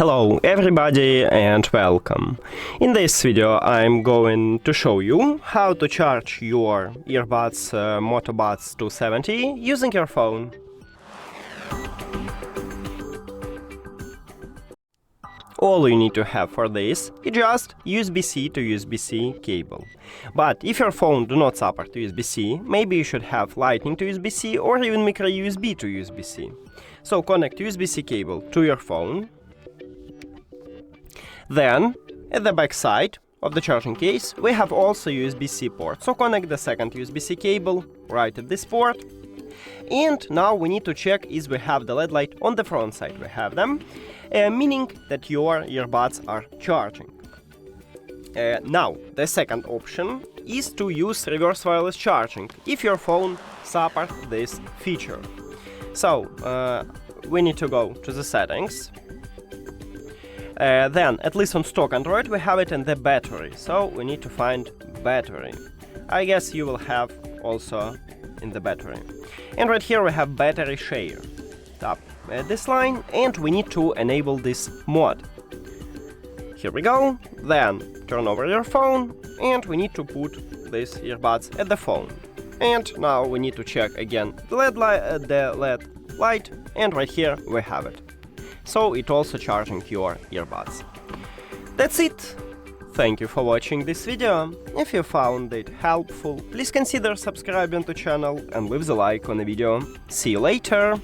Hello everybody and welcome. In this video I'm going to show you how to charge your earbuds Moto Buds 270 using your phone. All you need to have for this is just USB-C to USB-C cable. But if your phone do not support USB-C, maybe you should have Lightning to USB-C or even micro USB to USB-C. So connect USB-C cable to your phone. Then, at the back side of the charging case, we have also USB-C port. So connect the second USB-C cable right at this port. And now we need to check if we have the LED light on the front side. We have them, meaning that your earbuds are charging. Now, the second option is to use reverse wireless charging if your phone supports this feature. So, we need to go to the settings. Then, at least on stock Android, we have it in the battery, so we need to find battery. I guess you will have also in the battery. And right here we have battery share. Tap this line, and we need to enable this mod. Here we go. Then turn over your phone, and we need to put these earbuds at the phone. And now we need to check again the LED light, and right here we have it. So it also charging your earbuds. That's it! Thank you for watching this video. If you found it helpful, please consider subscribing to the channel and leave the like on the video. See you later!